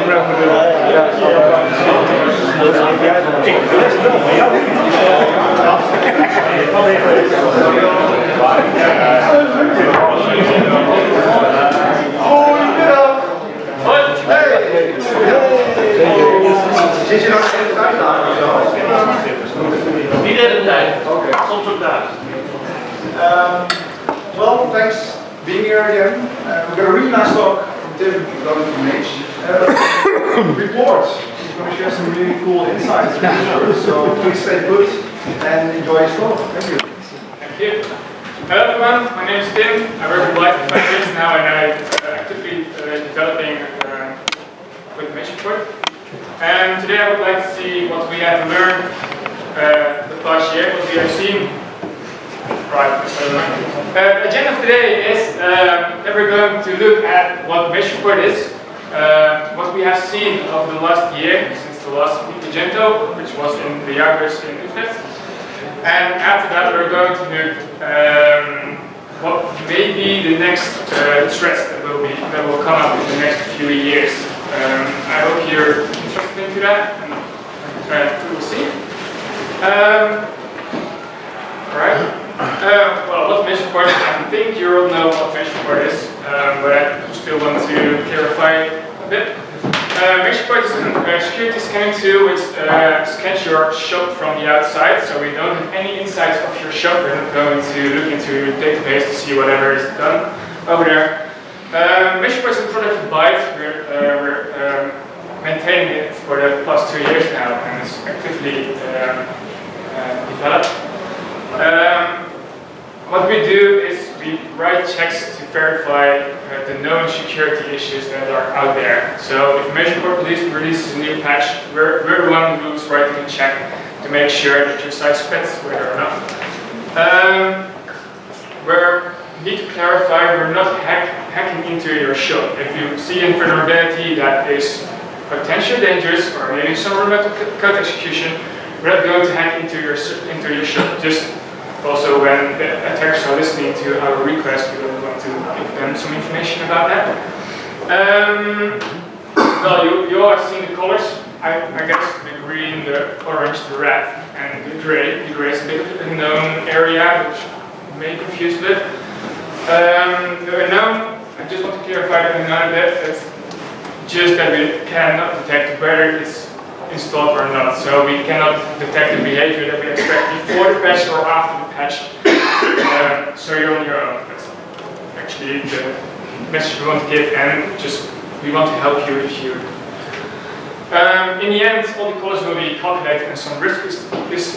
Zit je nog even thuis daar of zo? Niet de hele tijd. Soms ook daar. Well, thanks being here again. We got a really nice talk from Tim going to Mage. Report. He's going to share some really cool insights. So please stay put and enjoy his talk. Thank you. Thank you. Hello everyone, my name is Tim. I work with Byte for 5 years now and I'm actively developing with MageReport. And today I would like to see what we have learned the past year, what we have seen. Right, the agenda of today is that we're going to look at what MageReport is, what we have seen over the last year, since the last Magento, which was in the Jaggers in Utrecht. And after that we're going to look what may be the next threats that will come up in the next few years. I hope you're interested into that, and we will see. Alright. Well, what MageReport is, I think you all know what MageReport is, but I still want to clarify a bit. MageReport is a security scanning tool which scans your shop from the outside, so we don't have any insights of your shop. We're not going to look into your database to see whatever is done over there. MageReport is a product of Byte. We're maintaining it for the past 2 years now, and it's actively developed. What we do is we write checks to verify the known security issues that are out there. So if MageReport releases a new patch, we're the one who's writing a check to make sure that your site fits whether or not. We need to clarify we're not hacking into your shop. If you see a vulnerability that is potentially dangerous or maybe some remote code execution, we're not going to hack into your shop. Just also when the attackers are listening to our request, we don't want to give them some information about that. Well, you all have seen the colors. I guess the green, the orange, the red, and the gray. The gray is a bit of an unknown area, which may confuse a bit. The unknown, I just want to clarify the unknown a bit. It's just that we cannot detect whether it's installed or not. So we cannot detect the behavior that we expect before the patch or after the patch. So you're on your own. That's actually the message we want to give, and just we want to help you if you. In the end, all the colors will be calculated, and some risk is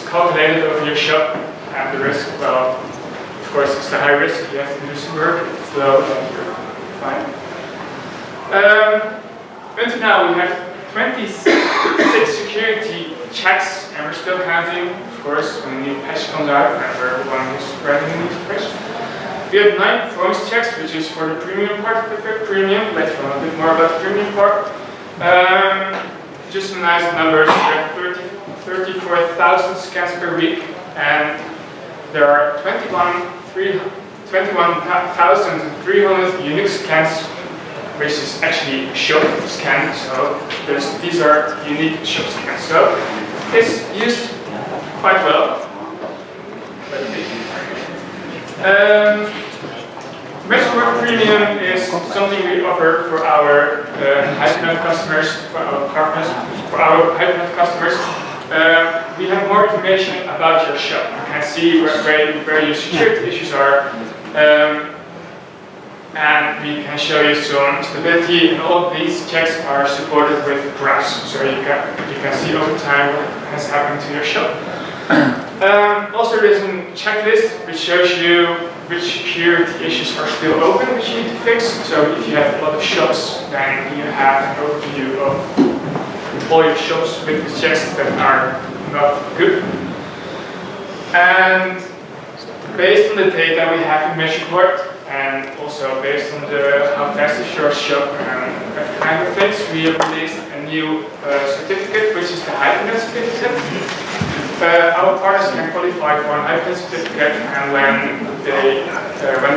calculated over your shop. And the risk, well, of course, it's the high risk. You have to do some work. If it's low, then you're fine. Until now, we have 26 security checks, and we're still counting. Of course, when a new patch comes out, and we're the one who's running the new patch. We have 9 performance checks, which is for the premium part of the premium. Later on, a bit more about the premium part. Just some nice numbers. We have 34,000 scans per week, and there are 21,300 unique scans, which is actually a shop scan. So these are unique shop scans. So it's used quite well. MageReport Premium is something we offer for our Hypernode customers, for our partners, for our Hypernode customers. We have more information about your shop. You can see where your security issues are, and we can show you some stability. And all of these checks are supported with graphs, so you can see over time what has happened to your shop. Also, there's a checklist which shows you which security issues are still open, which you need to fix. So if you have a lot of shops, then you have an overview of all your shops with the checks that are not good. And based on the data we have in MageReport, and also based on how fast is your shop and that kind of things, we have released a new certificate, which is the Hypernode certificate. Our partners can qualify for an Hypernode certificate, and when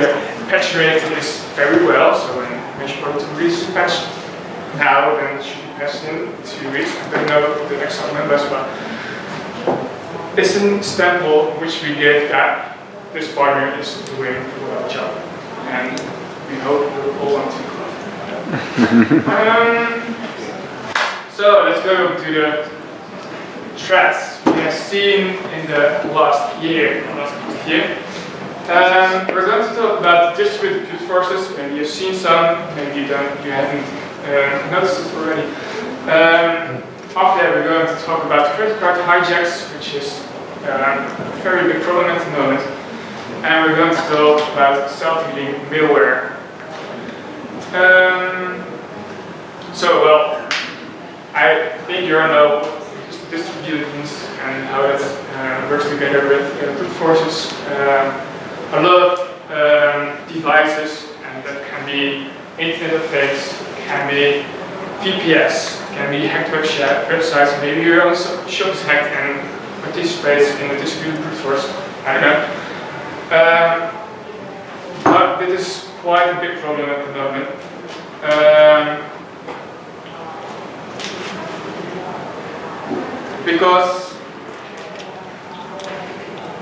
the patch rate is very well, so when MageReport releases a patch now, then it should be has in 2 weeks. I don't know the exact numbers, but it's a sample which we gave that this partner is doing a well job, and we hope we'll hold on to it. So let's go to the threats we have seen in the last year. We're going to talk about distributed brute forces. Maybe you've seen some, maybe you haven't noticed it already. After that, we're going to talk about credit card hijacks, which is a very big problem at the moment. And we're going to talk about self-healing malware. Well, I think you all know distributions and how that works together with brute forces. A lot of devices, and that can be Internet of Things, can be VPS, can be hacked websites, maybe your own shop is hacked and participates in a distributed brute force. I don't know. But this is quite a big problem at the moment. Because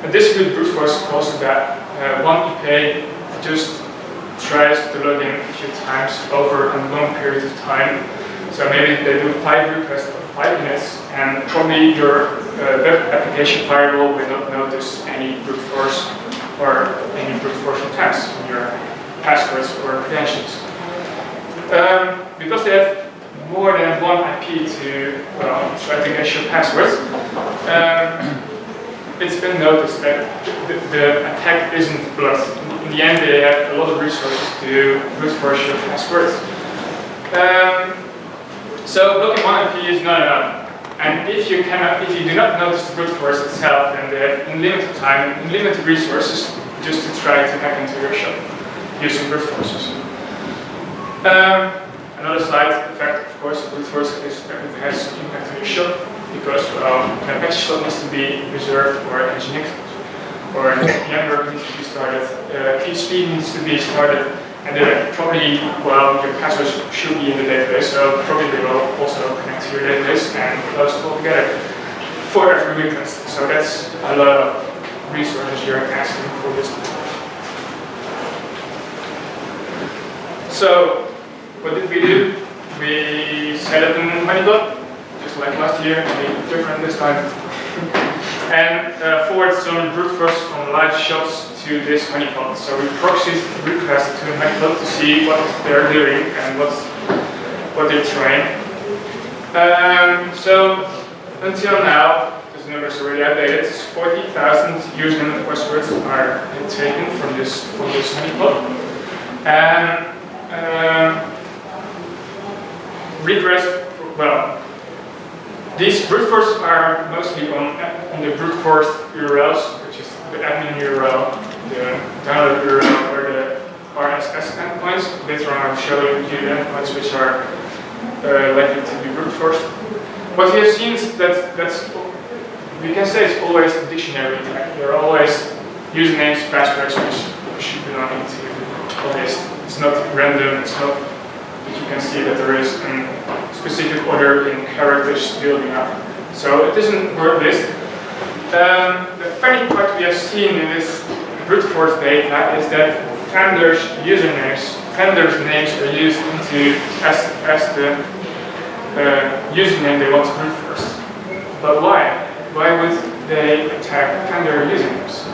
a distributed brute force calls that one IP just tries to log in a few times over a long period of time. So maybe they do 5 requests for 5 minutes, and probably your web application firewall will not notice any brute force or any brute force attempts on your passwords or credentials. Because they have more than one IP to try to guess your passwords, it's been noticed that the attack isn't blocked. In the end, they have a lot of resources to brute force your passwords. So blocking one IP is not enough. And if you do not notice the brute force itself, then they have unlimited time, unlimited resources just to try to hack into your shop using brute forces. Another side effect, of course, of brute force is that it has an impact on your shop, because a patch slot needs to be reserved for Nginx, or a network needs to be started, PHP needs to be started, and then probably, your passwords should be in the database, so probably they will also connect to your database and close it all together for every request. So that's a lot of resources you're asking for this. So what did we do? We set up a honeypot, just like last year, only different this time, and forward some brute force from live shops to this honeypot. So we proxied requests to the honeypot to see what they're doing and what they're trying. So until now, this number is already updated. 40,000 username and passwords are taken from this honeypot, and these brute forces are mostly on the brute force URLs, which is the admin URL, the download URL, or the RSS endpoints. Later on I'll show you the endpoints which are likely to be brute forced. What we have seen is that's we can say it's always a dictionary attack. There are always usernames, passwords which should belong to a list. It's not random, it's not that you can see that there is a specific order in characters building up. So it isn't word list. The funny part we have seen in this brute force data is that vendors' names are used as the username they want to brute force. But why? Why would they attack vendor usernames?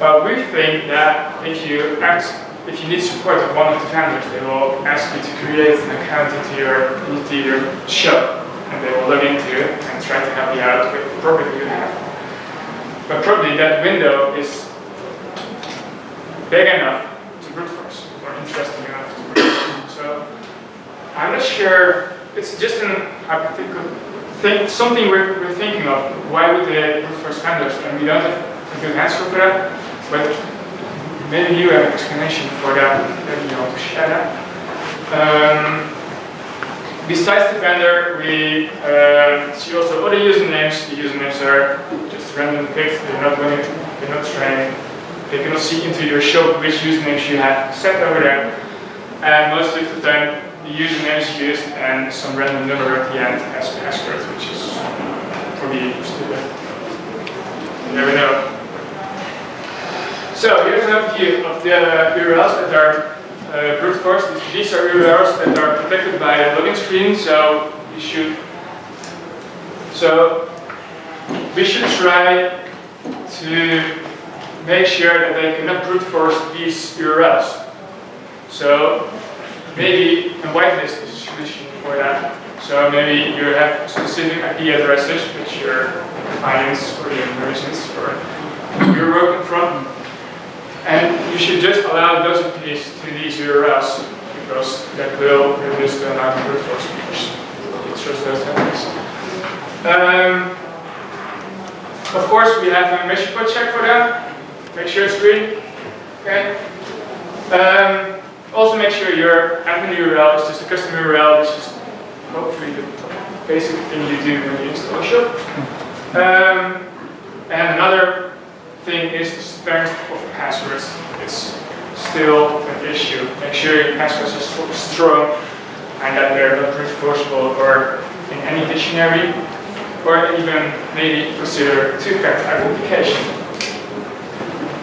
Well, we think that if you need support of one of the vendors, they will ask you to create an account into your shop, and they will log into it and try to help you out with the property you have. But probably that window is big enough to brute force, or interesting enough to brute force. So I'm not sure. It's just an hypothetical thing, something we're thinking of. Why would they brute force vendors? And we don't have a good answer for that. But maybe you have an explanation for that. Maybe you want to share that. Besides the vendor, we see also other usernames. The usernames are just random picked. They're not trained. They cannot see into your shop which usernames you have set over there. And most of the time, the username is used and some random number at the end as password, which is probably stupid. You never know. So here's an overview of the URLs that are brute force. These are URLs that are protected by a login screen, so we should try to make sure that they cannot brute force these URLs. So maybe a whitelist is a solution for that. So maybe you have specific IP addresses which your clients or your merchants or you're working from, and you should just allow those IPs to these URLs because that will reduce the amount of brute force because it shows those networks. Of course, we have a MageReport check for that. Make sure it's green. Okay. Also, make sure your admin URL is just a custom URL, which is hopefully the basic thing you do when you install a shop. And another thing is the strength of passwords. It's still an issue. Make sure your passwords are strong and that they're not brute forceable or in any dictionary, or even maybe consider two-factor authentication.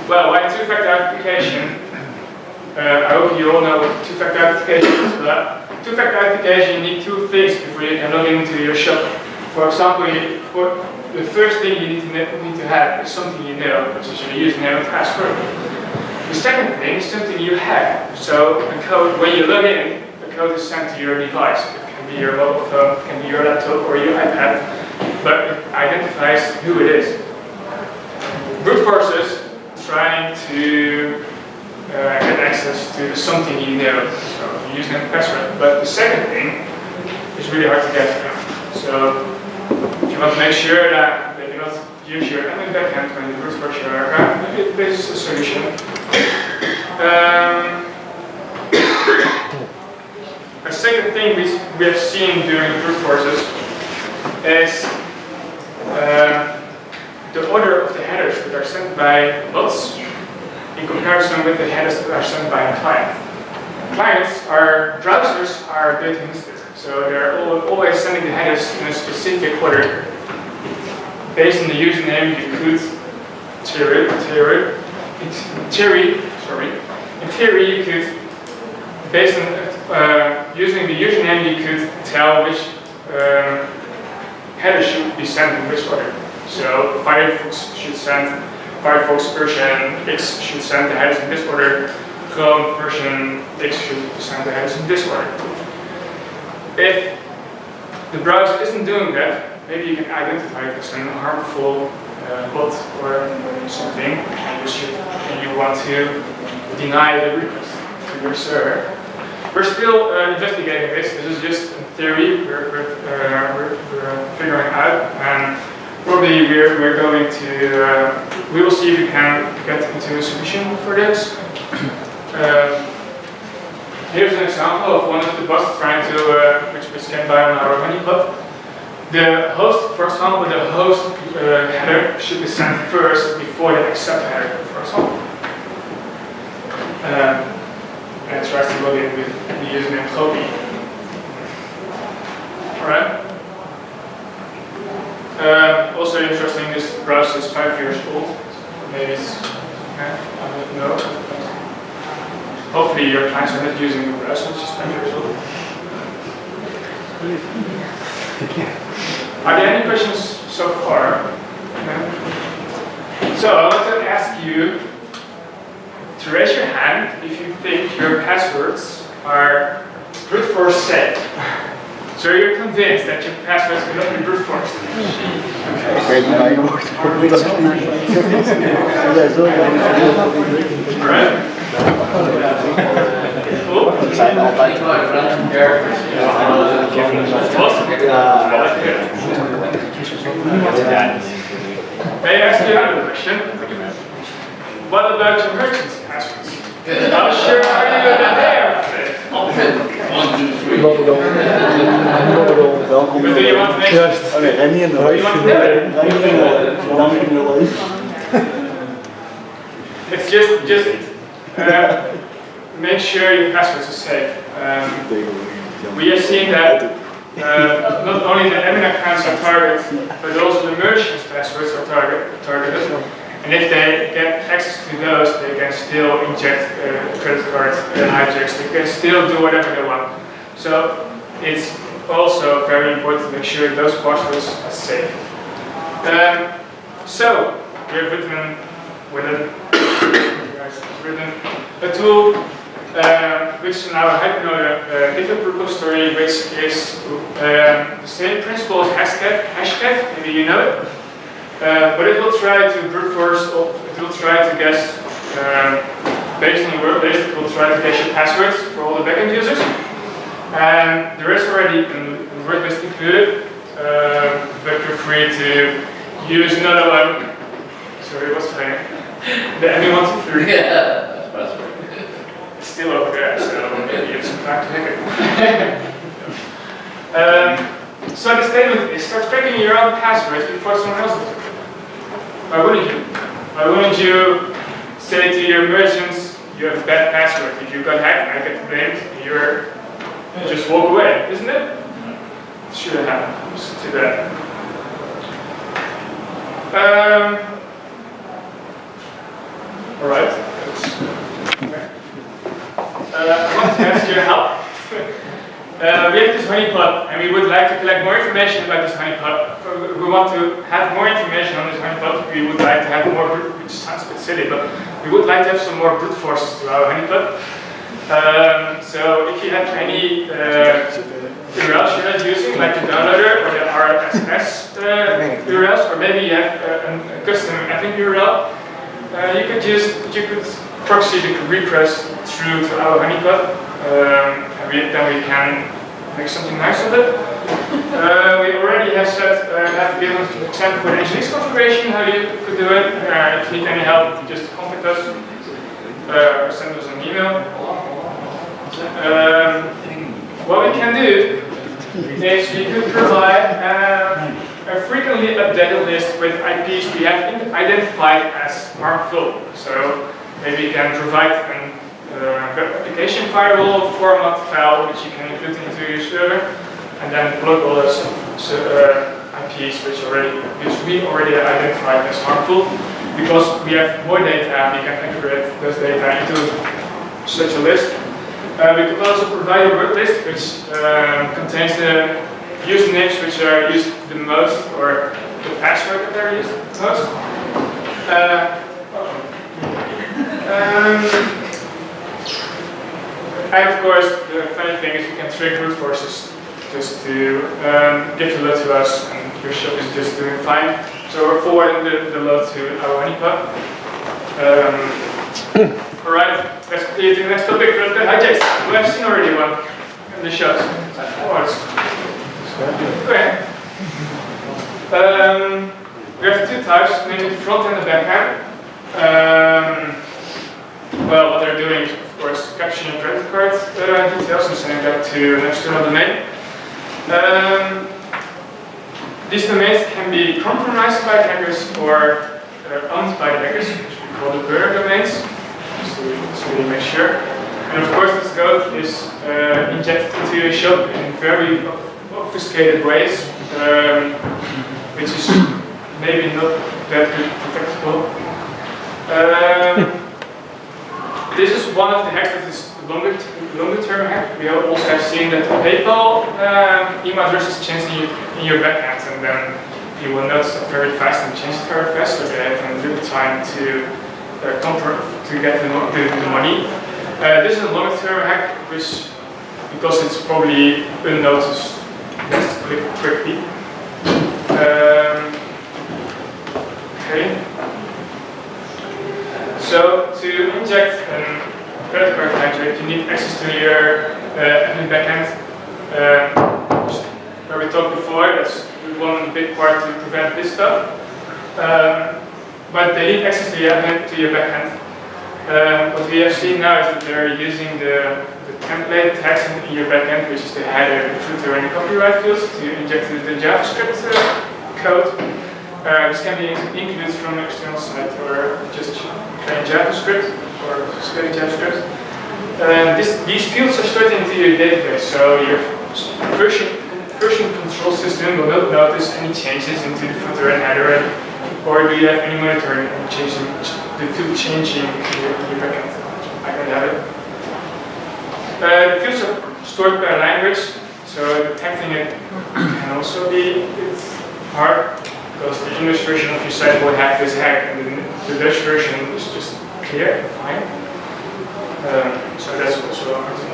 Well, why two-factor authentication? I hope you all know what two-factor authentication is. Two-factor authentication, you need two things before you can log into your shop. For example, the first thing you need to have is something you know, which is your username and password. The second thing is something you have. So the code, when you log in, the code is sent to your device. It can be your mobile phone, it can be your laptop or your iPad, but it identifies who it is. Brute forces trying to get access to something you know, so username and password. But the second thing is really hard to get from. So if you want to make sure that they cannot use your admin backend when you brute force your account, maybe this is a solution. A second thing we have seen during brute forces is the order of the headers that are sent by bots in comparison with the headers that are sent by a client. Browsers are data-instant, so they're always sending the headers in a specific order. Based on the username, you could, in theory, you could, based on using the username, you could tell which header should be sent in which order. So Firefox version X should send the headers in this order. Chrome version X should send the headers in this order. If the browser isn't doing that, maybe you can identify it as a harmful bot or something, and you want to deny the request to your server. We're still investigating this. This is just a theory we're figuring out, and probably we're going to we will see if we can get into a solution for this. Here's an example of one of the bots trying to which can buy on our honeypot. The host, for example, the host header should be sent first before the accept header, for example. And it tries to log in with the username Kobe. Alright. Also interesting, this browser is 5 years old. Maybe it's, I don't know. Hopefully your clients are not using the browser, which is 5 years old. Are there any questions so far? No? So I want to ask you to raise your hand if you think your passwords are brute force safe. So you're convinced that your passwords cannot be brute forced. Alright. Cool. May I ask you another question? What about your merchant's passwords? How sure are you that they are safe? 1, 2, 3. But do you want to make sure? It's just make sure your passwords are safe. we have seen that not only the admin accounts are targeted, but also the merchant's passwords are targeted. And if they get access to those, they can still inject credit card hijacks. They can still do whatever they want. So it's also very important to make sure those passwords are safe. So we have written a tool which is now a Hypernode GitHub repository, which is the same principle as Hashcat, maybe you know it. But it will try to brute force, it will try to guess, based on your work list, it will try to guess your passwords for all the backend users. And there is already a word list included, but you're free to use another one. Sorry, what's funny? The ME123. Yeah, that's password. It's still over there, so maybe you have some time to hack it. So the statement is, start tracking your own passwords before someone else does it. Why wouldn't you? Why wouldn't you say to your merchants, you have a bad password, if you got hacked, I get blamed, you just walk away, isn't it? It shouldn't happen, it's too bad. Alright. I want to ask your help. We have this honeypot, and we would like to collect more information about this honeypot. We want to have more information on this honeypot. We would like to have more, which sounds a bit silly, but we would like to have some more brute forces to our honeypot. So if you have any URLs you're not using, like the downloader or the RSS URLs, or maybe you have a custom admin URL, you could proxy the request through to our honeypot. Then we can make something nice of it. We already have given an example for the Nginx configuration, how you could do it. If you need any help, just contact us or send us an email. What we can do is we could provide a frequently updated list with IPs we have identified as harmful. So maybe you can provide an web application firewall format file which you can include into your server, and then block all those IPs which we already identified as harmful. Because we have more data, we can aggregate those data into such a list. We could also provide a word list which contains the usernames which are used the most, or the password that are used the most. And of course, the funny thing is we can trigger brute forces just to give the load to us, and your shop is just doing fine. So we're forwarding the load to our honeypot. Alright, let's continue to the next topic. Let's go hijacks. We have seen already one in the shops. Okay. We have two types, namely front end and back end. Well, what they're doing is, of course, capturing credit card details and sending that to an external domain. These domains can be compromised by hackers or owned by the hackers, which we call the burner domains. So we make sure. And of course, this code is injected into your shop in very obfuscated ways, which is maybe not that good protectable. This is one of the hacks that is longer term hack. We also have seen that the PayPal email address is changed in your backend, and then you will notice that very fast and change it very fast, so they have a little time to get the money. This is a longer term hack, which, because it's probably unnoticed, let's click quickly. Okay. So to inject a credit card hijack, you need access to your admin backend. Where we talked before, that's one big part to prevent this stuff. But they need access to your backend. What we have seen now is that they're using the template tags in your backend, which is the header, the footer, and the copyright fields to inject the JavaScript code. This can be included from an external site or just plain JavaScript or scaling JavaScript. These fields are stored into your database, so your version control system will not notice any changes into the footer and header, or do you have any monitoring and changing the field changing in your backend? I don't have it. The fields are stored by language, so detecting it can also be hard, because the English version of your site will have this hack, and the Dutch version is just clear and fine. So that's also a hard thing.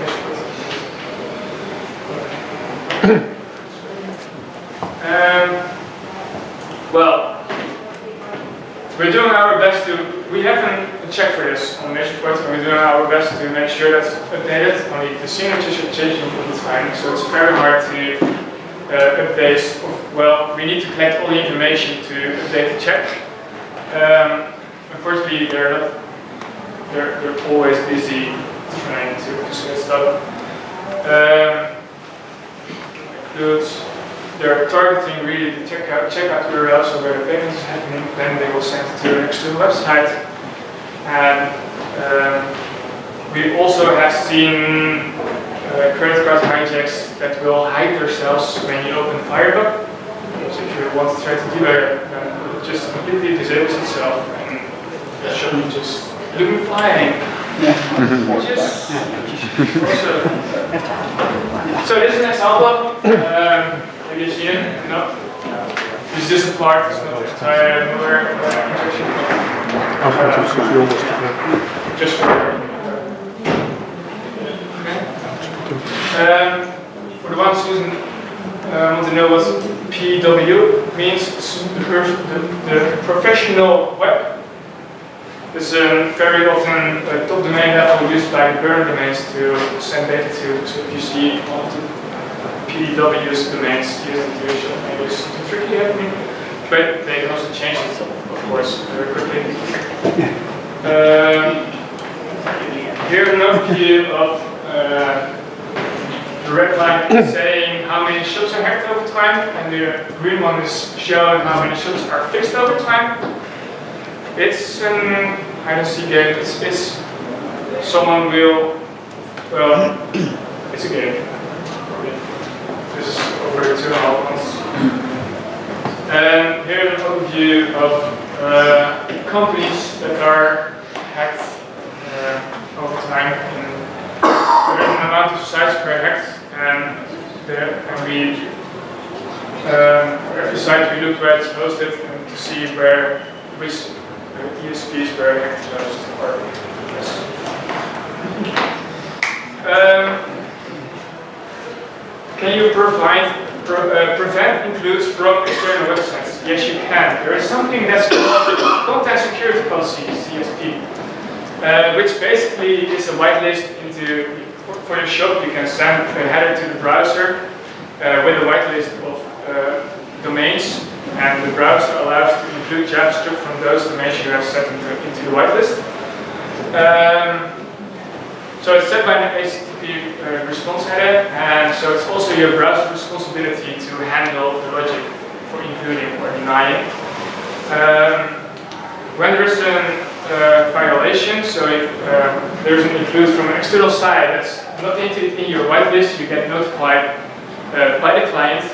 Well, we're doing our best to, we haven't checked for this on MageReport, and we're doing our best to make sure that's updated. Only the signatures are changing all the time, so it's very hard to update. Well, we need to collect all the information to update the check. Unfortunately, they're always busy trying to set stuff. They're targeting really the checkout URL, so where the payment is happening, then they will send it to an external website. And we also have seen credit card hijacks that will hide themselves when you open Firebug. So if you want to try to do that, then it just completely disables itself, and it should be just looking flying. Just so this is an example. Have you seen it? No? This is just a part, it's not the entire Muller injection. Just for the ones who want to know what PW means, the professional web. This is very often top domain level used by the burn domains to send data to. So if you see all of the PDW's domains used into Visual, maybe it's too tricky happening, but they can also change it, of course, very quickly. Here's an overview of the red line saying how many shots are hacked over time, and the green one is showing how many shots are fixed over time. It's an hide and seek game. It's someone will, well, it's a game. This is over 2.5 months. And here's an overview of companies that are hacked over time. There's an amount of sites per hacked, and for every site we look where it's hosted and to see which ESPs were hacked most. Or can you prevent includes from external websites? Yes, you can. There is something that's called Content Security Policy, CSP, which basically is a whitelist for your shop. You can send a header to the browser with a whitelist of domains, and the browser allows to include JavaScript from those domains you have set into the whitelist. So it's set by an HTTP response header, and so it's also your browser's responsibility to handle the logic for including or denying. When there's a violation, so there's an include from an external site that's not in your whitelist, you get notified by the client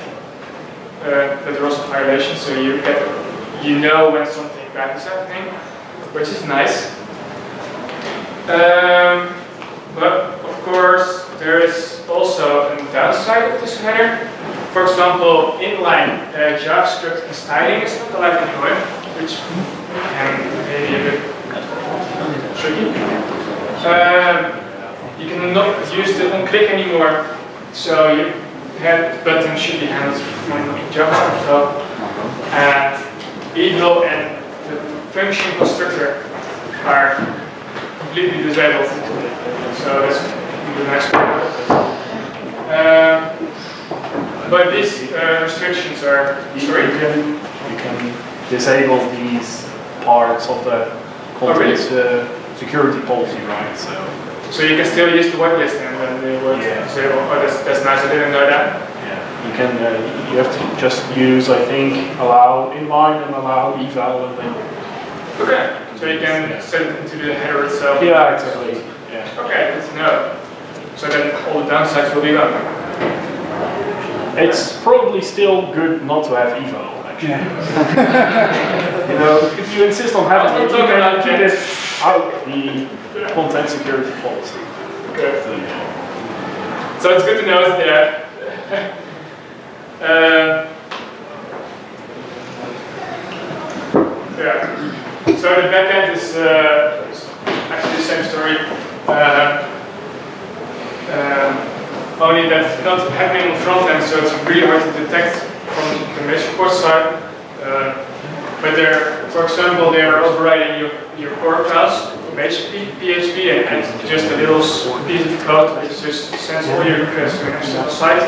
that there was a violation, so you know when something bad is happening, which is nice. But of course, there is also a downside of this header. For example, inline JavaScript and styling is not allowed anymore, which can maybe a bit tricky. You cannot use the on-click anymore, so your head button should be handled from JavaScript file. And evil and the function constructor are completely disabled. So that's the next one. But these restrictions are. Sorry? You can disable these parts of the content security policy, right? So you can still use the whitelist and then they will disable. Oh, that's nice. I didn't know that. Yeah. You can. You have to just use, I think, allow inline and allow eval and then. Okay. So you can set it into the header itself. Yeah, exactly. Yeah. Okay, good to know. So then all the downsides will be gone. It's probably still good not to have eval, actually. You know, if you insist on having it, you can keep it out the content security policy. Okay. So it's good to know it's there. Yeah. So the backend is actually the same story. Only that it's not happening on front end, so it's really hard to detect from the MageReport side. But they're, for example, they are overriding your core files, PHP, and just a little piece of code which just sends all your requests to an external site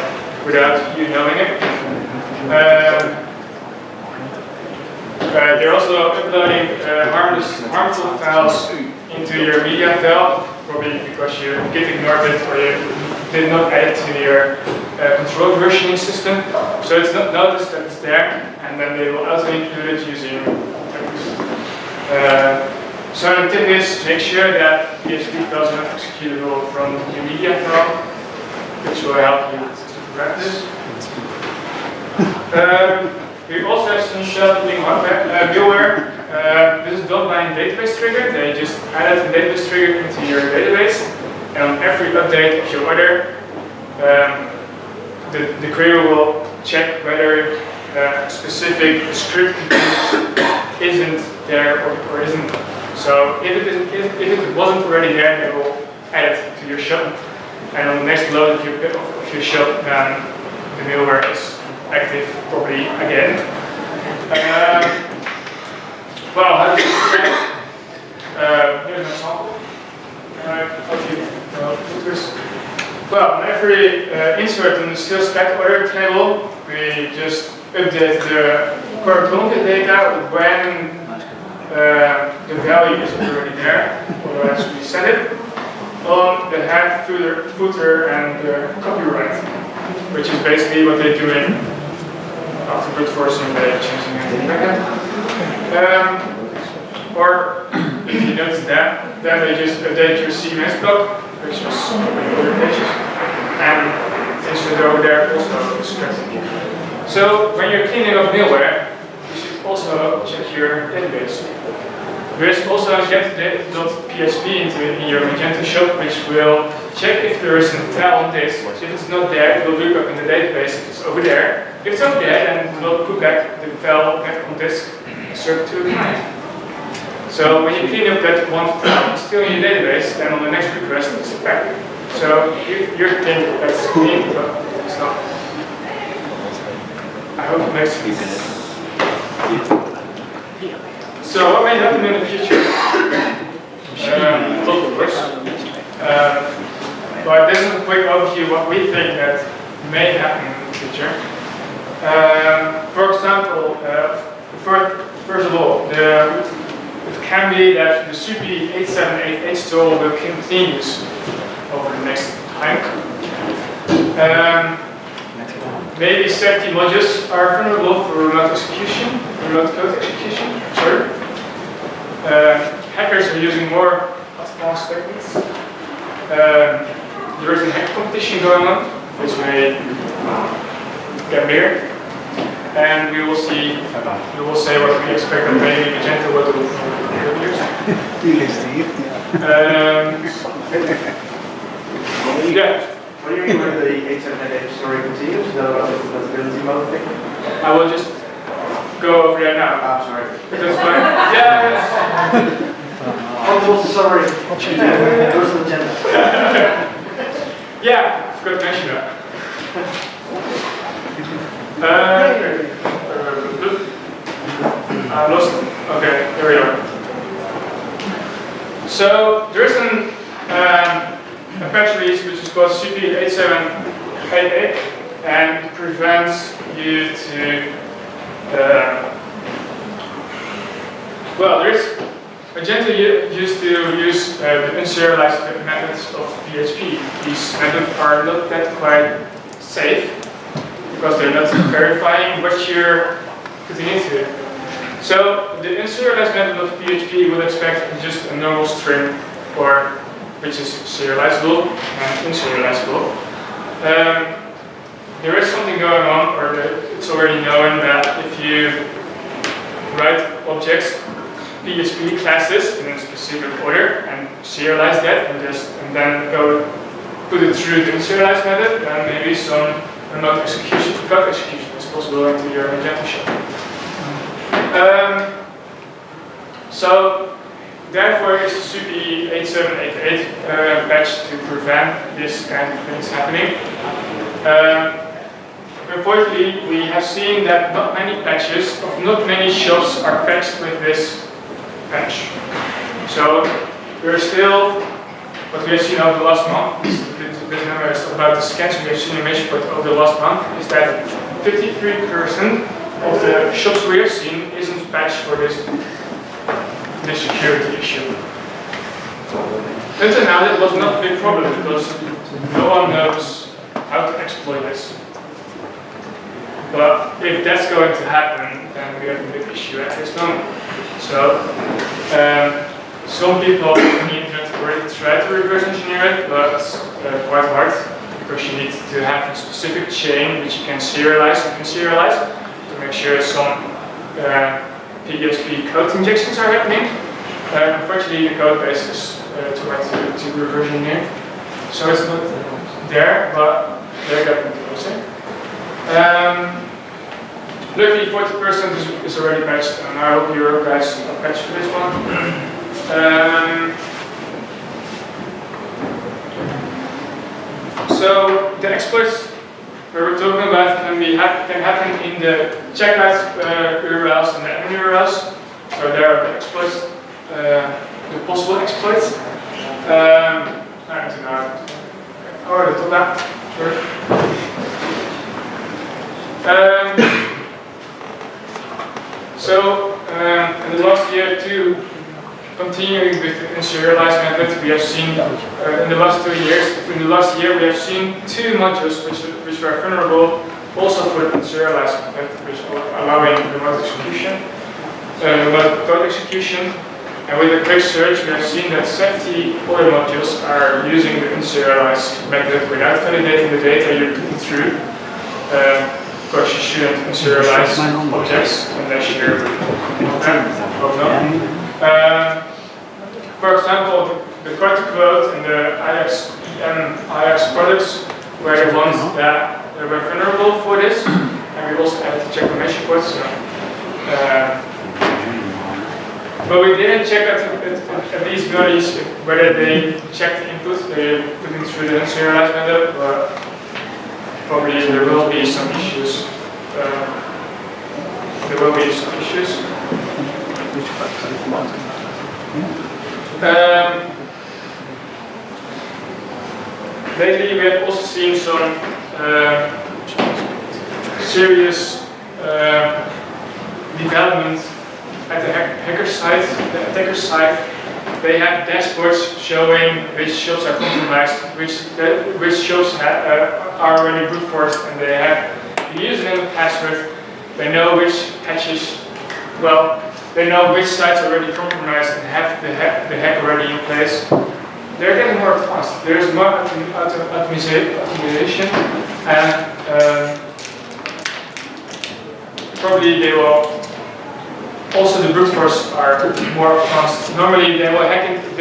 without you knowing it. They're also uploading harmful files into your media file, probably because you git ignored it or you did not add it to your control versioning system. So it's not noticed that it's there, and then they will also include it using tags. So the tip is make sure that PHP files are not executable from your media file, which will help you to practice. We also have some shelving malware. This is done by a database trigger. They just added a database trigger into your database, and on every update of your order, the query will check whether a specific script isn't there or isn't. So if it wasn't already there, they will add it to your shop, and on the next load of your shop, then the malware is active probably again. Well, how do you check? Here's an example. Well, on every insert in the sales spec order table, we just update the core content data when the value is already there, otherwise we set it on the head, footer, and the copyright, which is basically what they're doing. After brute forcing, they're changing it in the backend. Or if you notice that, then they just update your CMS block, which is on the other pages, and insert over there also the script. So when you're cleaning up malware, you should also check your database. There is also get.php in your Magento shop, which will check if there is a file on disk. If it's not there, it will look up in the database if it's over there. If it's over there, then it will put back the file back on disk and serve it to the client. So when you clean up that one file, it's still in your database, then on the next request, it's back. So you think that's clean, but it's not. I hope it makes sense. So what may happen in the future? Of course. But this is a quick overview of what we think that may happen in the future. For example, first of all, it can be that the CP8788 tool will continue over the next time. Maybe safety modules are vulnerable for remote code execution. Sorry. Hackers are using more advanced techniques. There is a hack competition going on, which may get bigger. And we will see. We will say what we expect that maybe Magento will do for years. Yeah. What do you mean when the 8788 story continues? The compatibility mode thing? I will just go over there now. Ah, sorry. That's fine. Yeah, that's... What was the summary? What's the agenda? Yeah, I forgot to mention that. I lost it. Okay, here we are. So there is a patch release which is called CP8788, and it prevents you to well, Magento used to use the unserialized methods of PHP. These methods are not that quite safe because they're not verifying what you're putting into it. So the unserialized method of PHP would expect just a normal string, which is serializable and unserializable. there is something going on, or it's already known that if you write objects, PHP classes in a specific order and serialize that and then go put it through the serialize method, then maybe some remote execution, code execution is possible into your Magento shell. So therefore is the SUPI 8788 patch to prevent this kind of things happening. Unfortunately, we have seen that not many shops are patched with this patch. So we're still, what we have seen over the last month, this number is about the scans we have seen in MageReport over the last month, is that 53% of the shops we have seen isn't patched for this security issue. Until now, that was not a big problem because no one knows how to exploit this. But if that's going to happen, then we have a big issue at this moment. So, some people on the internet already try to reverse engineer it, but it's quite hard because you need to have a specific chain which you can serialize and unserialize to make sure some PHP code injections are happening. Unfortunately, the code base is too hard to reverse engineer, so it's not there, but they're getting closer. Luckily, 40% is already patched, and I hope you guys are patched for this one. So the exploits we're talking about can happen in the checkout URLs and the admin URLs. So there are the exploits, the possible exploits. In the last year too, continuing with the unserialized method, we have seen in the last 2 years. In the last year, we have seen 2 modules which were vulnerable, also for the unserialized method, which are allowing remote execution, remote code execution. And with a quick search, we have seen that 70 other modules are using the unserialized method without validating the data you're putting through. Of course, you shouldn't unserialize objects unless you're for example, the quote and the IX products were the ones that were vulnerable for this, and we also had to check the MageReport. But we didn't check at these values whether they checked the input, they put it through the unserialized method, but probably there will be some issues. Lately, we have also seen some serious development at the hacker side, the attacker side. They have dashboards showing which shops are compromised, which shops are already brute forced, and they have the username and password. They know which patches, they know which sites are already compromised and have the hack already in place. They're getting more advanced. There is more optimization, and probably they will. Also, the brute force are more advanced. Normally, they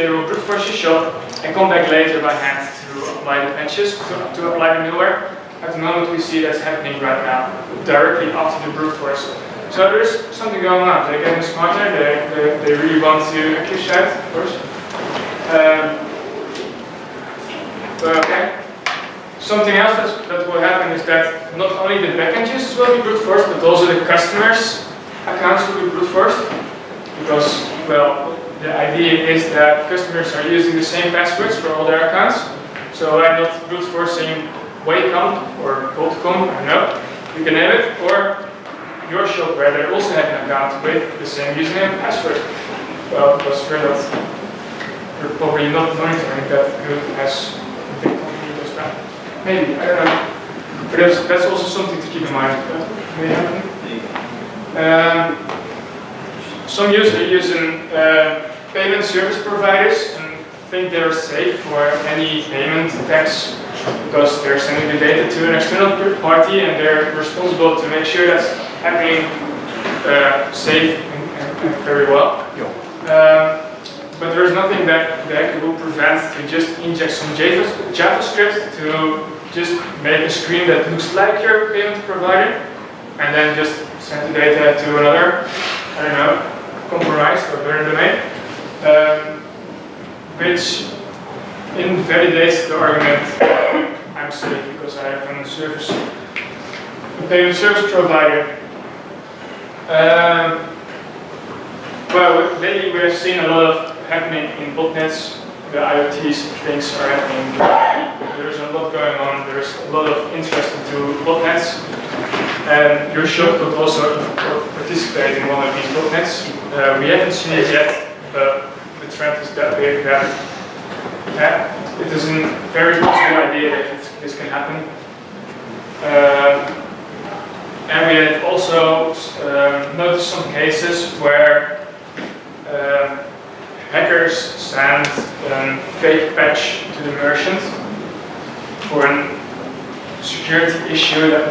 will brute force your shop and come back later by hand to apply the patches, to apply the malware. At the moment, we see that's happening right now, directly after the brute force. So there's something going on. They're getting smarter. They really want to accuse that, of course. Okay. Something else that will happen is that not only the backend users will be brute forced, but also the customers' accounts will be brute forced, because the idea is that customers are using the same passwords for all their accounts. So I'm not brute forcing Wacom or Gold.com, I don't know, you can have it, or your shop where they also have an account with the same username and password. Well, because we're probably not monitoring that good as a big company does that. Maybe, I don't know. But that's also something to keep in mind. May happen. Some users are using payment service providers and think they're safe for any payment attacks because they're sending the data to an external party and they're responsible to make sure that's happening safe and very well. But there's nothing that the hacker will prevent to just inject some JavaScript to just make a screen that looks like your payment provider and then just send the data to another, I don't know, compromised or burned domain, which invalidates the argument I'm safe because I have a payment service provider. Well, lately we have seen a lot of happening in botnets. The IoT things are happening. There's a lot going on. There's a lot of interest into botnets. And your shop could also participate in one of these botnets. We haven't seen it yet, but the trend is that big that it is a very possible idea that this can happen. And we have also noticed some cases where hackers send a fake patch to the merchant for a security issue that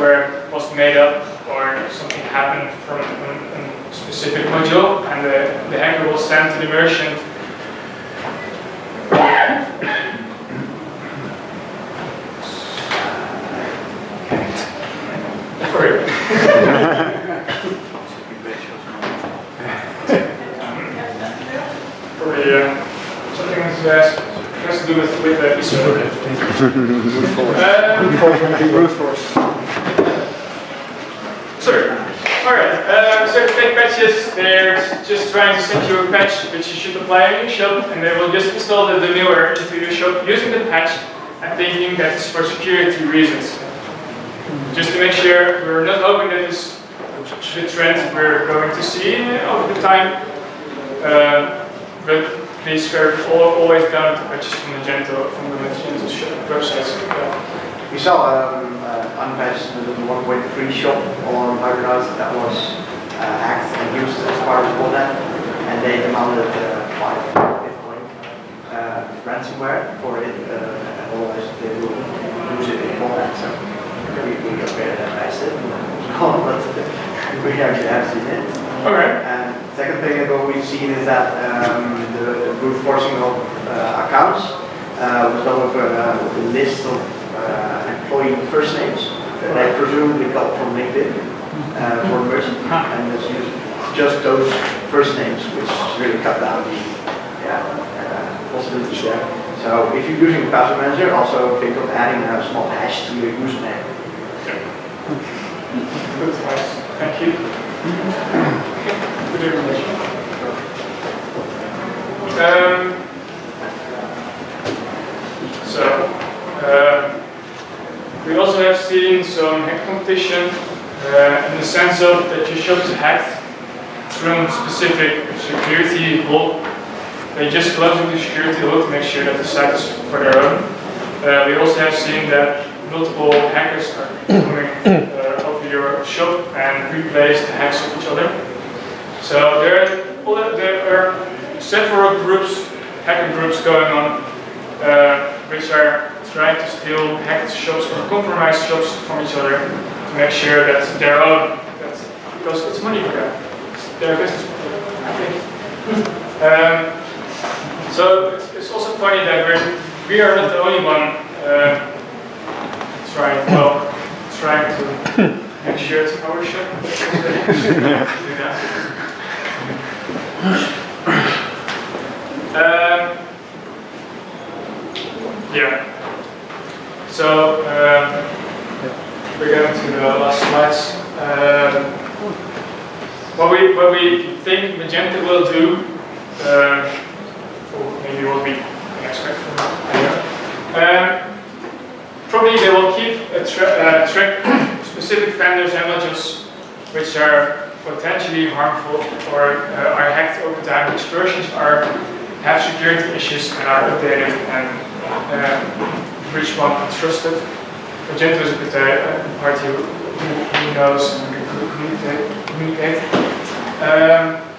was made up or something happened from a specific module, and the hacker will send to the merchant something has to do with the ISO. Brute force. Sorry. Alright, so the fake patches, they're just trying to send you a patch which you should apply in your shop, and they will just install the mirror into your shop using the patch and thinking that it's for security reasons. Just to make sure, we're not hoping that this is the trend we're going to see over the time, but please always download the patches from Magento, from the Magento websites. We saw unpatched the 1.3 shop on Hypernode that was hacked and used as part of the botnet, and they demanded 5 Bitcoin ransomware for it, otherwise they will lose it in botnet. So we prepared and patched it, but we actually have seen it. Okay. Second thing that we've seen is that the brute forcing of accounts was done with a list of employee first names that I presumably got from LinkedIn for a merchant, and it's just those first names, which really cut down the possibilities there. So if you're using the password manager, also think of adding a small hash to your username. Good advice. Thank you. Good information. We also have seen some hack competition in the sense of that your shop is hacked through a specific security hole. They just close the security hole to make sure that the site is for their own. We also have seen that multiple hackers are coming over your shop and replace the hacks of each other. So there are several groups, hacker groups going on, which are trying to steal hacked shops or compromised shops from each other to make sure that their own, because it's money for them, it's their business model, I think. So it's also funny that we are not the only one trying to make sure it's our shop. Do that. Yeah. So we're going to the last slides. What we think Magento will do, or maybe what we can expect from it. Probably they will keep track specific vendors and modules which are potentially harmful or are hacked over time, which versions have security issues and are updated, and which one is trusted. Magento is a party who knows and can communicate.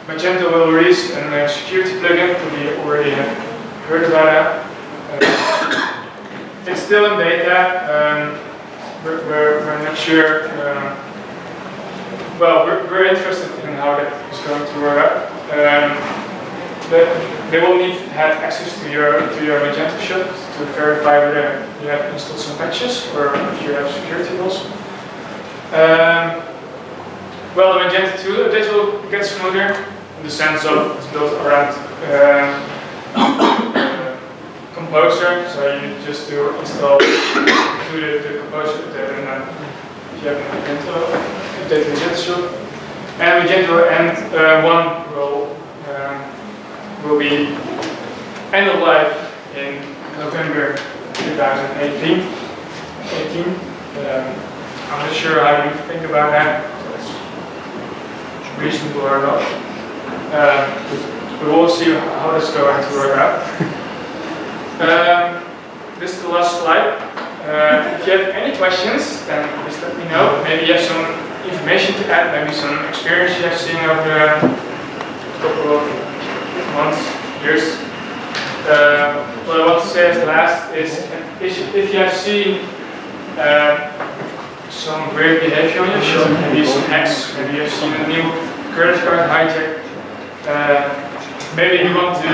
Magento will release a security plugin. We already have heard about that. it's still in beta. We're not sure. Well, we're interested in how that is going to work. They will need to have access to your Magento shop to verify whether you have installed some patches or if you have security rules. Well, the Magento 2 updates will get smoother in the sense of it's built around Composer, so you just do install the Composer update, and then if you have a Magento update Magento shop. And Magento and 1 will be end of life in November 2018. I'm not sure how you think about that. It's reasonable or not. We will see how that's going to work out. This is the last slide. If you have any questions, then please let me know. Maybe you have some information to add, maybe some experience you have seen over the couple of months, years. What I want to say as the last is, if you have seen some weird behavior on your shop, maybe some hacks, maybe you have seen a new credit card hijack, maybe you want to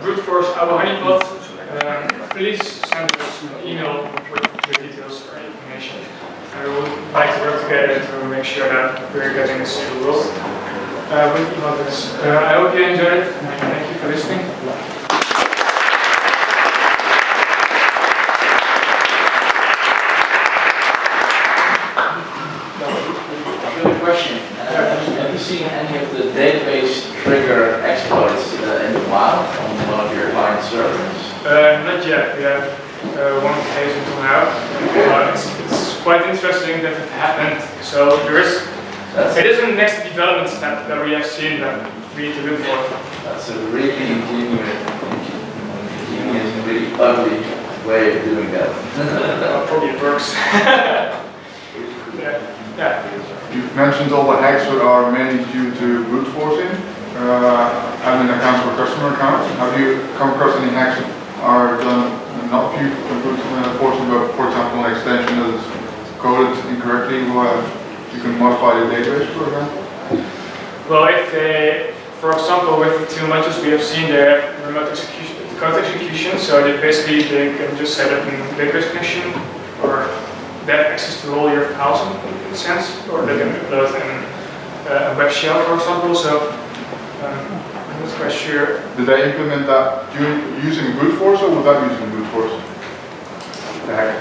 brute force our honeypot, please send us an email with your details or information. We would like to work together to make sure that we're getting a safer world with email address. I hope you enjoyed it, and thank you for listening. Question. Have you seen any of the database trigger exploits in the wild on one of your client servers? Not yet. We have one case until now. It's quite interesting that it happened. So it is a next development step that we have seen that we need to look for. That's a really ingenious and really ugly way of doing that. Probably it works. Yeah. You've mentioned all the hacks that are mainly due to brute forcing, admin accounts or customer accounts. Have you come across any hacks that are done not due to brute forcing, but for example an extension that is coded incorrectly where you can modify the database, for example? Well, if they, for example, with the two modules we have seen, they have remote execution, code execution, so they can just set up a database connection, or they have access to all your files in a sense, or they can upload a web shell, for example. So I'm not quite sure. Did they implement that using brute force or without using brute force? The hack.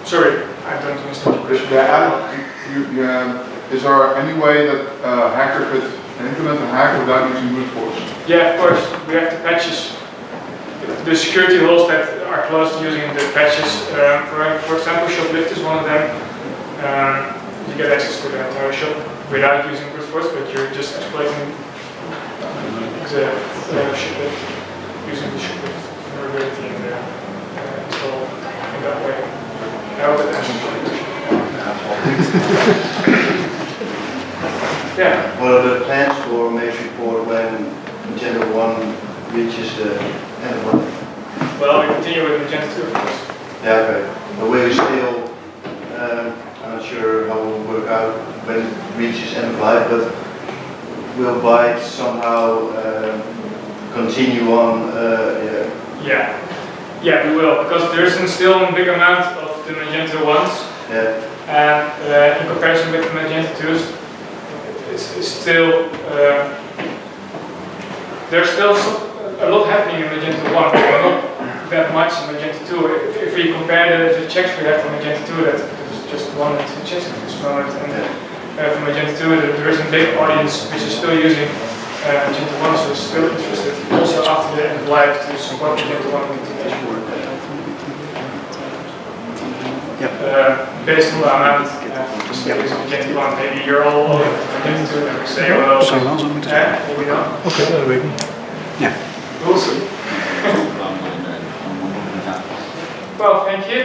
Sorry, I don't understand your question. Is there any way that a hacker could implement a hack without using brute force? Yeah, of course. We have the patches. The security holes that are close to using the patches, for example, shoplift is one of them. You get access to the entire shop without using brute force, but you're just exploiting the shoplift, using the shoplift vulnerability and install in that way. I hope that answers your question. Yeah. What are the plans for MageReport when Magento 1 reaches the end of life? Well, we continue with Magento 2, of course. Yeah, okay. But will you still, I'm not sure how it will work out when it reaches end of life, but will Byte somehow continue on? Yeah, we will, because there isn't still a big amount of the Magento 1s. Yeah. And in comparison with the Magento 2s, it's still, there's still a lot happening in Magento 1, but not that much in Magento 2. If we compare the checks we have from Magento 2, that's just 1 or 2 checks at this moment, and from Magento 2 there is a big audience which is still using Magento 1, so is still interested also after the end of life to support Magento 1 with MageReport. Based on the amount still using Magento 1, maybe you're all over Magento 2 and we say, well, maybe not. Okay, dat weet ik niet. Ja. We'll see. Well, thank you.